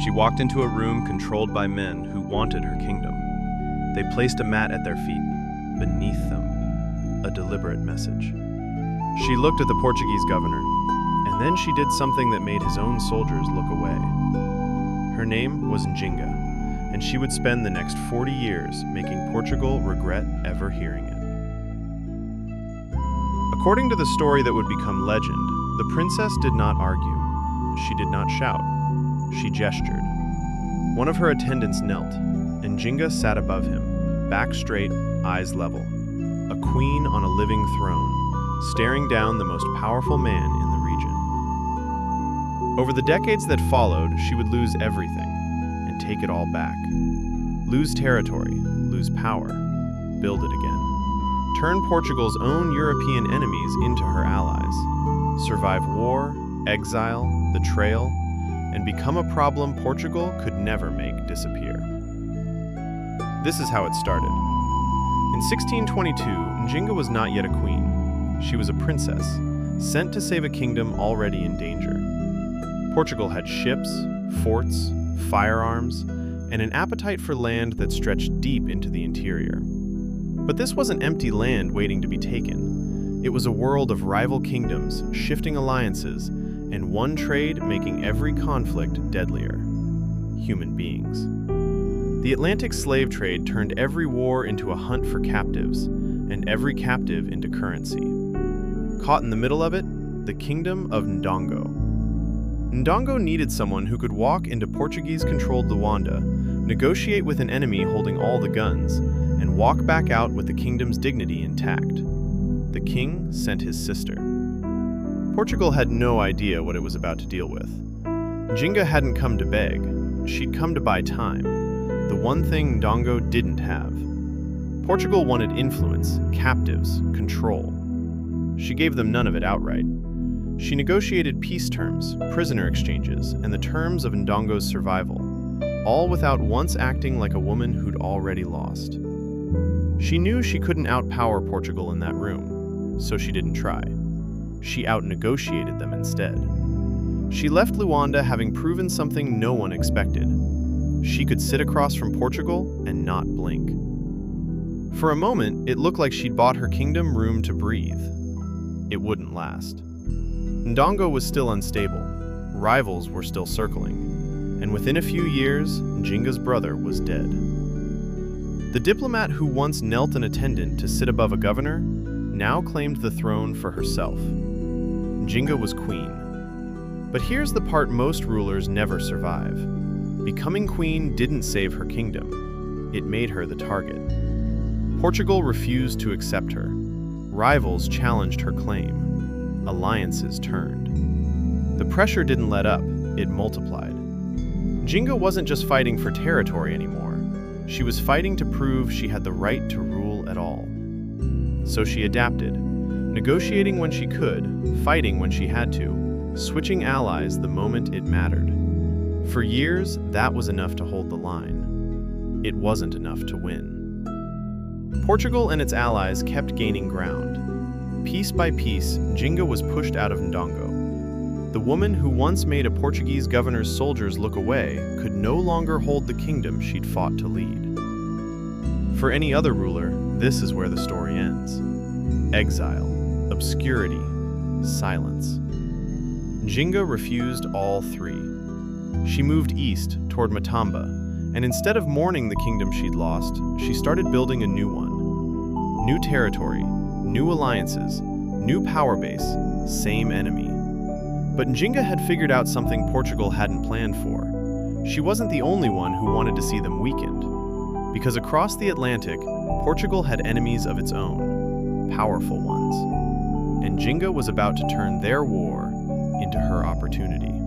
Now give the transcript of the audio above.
She walked into a room controlled by men who wanted her kingdom. They placed a mat at their feet. Beneath them, a deliberate message. She looked at the Portuguese governor, and then she did something that made his own soldiers look away. Her name was Njinga, and she would spend the next 40 years making Portugal regret ever hearing it. According to the story that would become legend, the princess did not argue. She did not shout. She gestured. One of her attendants knelt, and Njinga sat above him, back straight, eyes level. A queen on a living throne, staring down the most powerful man in the region. Over the decades that followed, she would lose everything, and take it all back. Lose territory, lose power, build it again. Turn Portugal's own European enemies into her allies. Survive war, exile, betrayal, and become a problem Portugal could never make disappear. This is how it started. In 1622, Njinga was not yet a queen. She was a princess, sent to save a kingdom already in danger. Portugal had ships, forts, firearms, and an appetite for land that stretched deep into the interior. But this wasn't empty land waiting to be taken. It was a world of rival kingdoms, shifting alliances, and one trade making every conflict deadlier: human beings. The Atlantic slave trade turned every war into a hunt for captives, and every captive into currency. Caught in the middle of it, the Kingdom of Ndongo. Ndongo needed someone who could walk into Portuguese-controlled Luanda, negotiate with an enemy holding all the guns, and walk back out with the kingdom's dignity intact. The king sent his sister. Portugal had no idea what it was about to deal with. Njinga hadn't come to beg. She'd come to buy time, the one thing Ndongo didn't have. Portugal wanted influence, captives, control. She gave them none of it outright. She negotiated peace terms, prisoner exchanges, and the terms of Ndongo's survival, all without once acting like a woman who'd already lost. She knew she couldn't outpower Portugal in that room, so she didn't try. She out-negotiated them instead. She left Luanda having proven something no one expected. She could sit across from Portugal and not blink. For a moment, it looked like she'd bought her kingdom room to breathe. It wouldn't last. Ndongo was still unstable. Rivals were still circling. And within a few years, Njinga's brother was dead. The diplomat who once knelt an attendant to sit above a governor now claimed the throne for herself. Njinga was queen. But here's the part most rulers never survive. Becoming queen didn't save her kingdom. It made her the target. Portugal refused to accept her. Rivals challenged her claim. Alliances turned. The pressure didn't let up, it multiplied. Njinga wasn't just fighting for territory anymore. She was fighting to prove she had the right to rule at all. So she adapted, negotiating when she could, fighting when she had to, switching allies the moment it mattered. For years, that was enough to hold the line. It wasn't enough to win. Portugal and its allies kept gaining ground. Piece by piece, Njinga was pushed out of Ndongo. The woman who once made a Portuguese governor's soldiers look away could no longer hold the kingdom she'd fought to lead. For any other ruler, this is where the story ends. Exile, obscurity, silence. Njinga refused all three. She moved east toward Matamba, and instead of mourning the kingdom she'd lost, she started building a new one. New territory, new alliances, new power base, same enemy. But Njinga had figured out something Portugal hadn't planned for. She wasn't the only one who wanted to see them weakened. Because across the Atlantic, Portugal had enemies of its own, powerful ones. And Njinga was about to turn their war into her opportunity.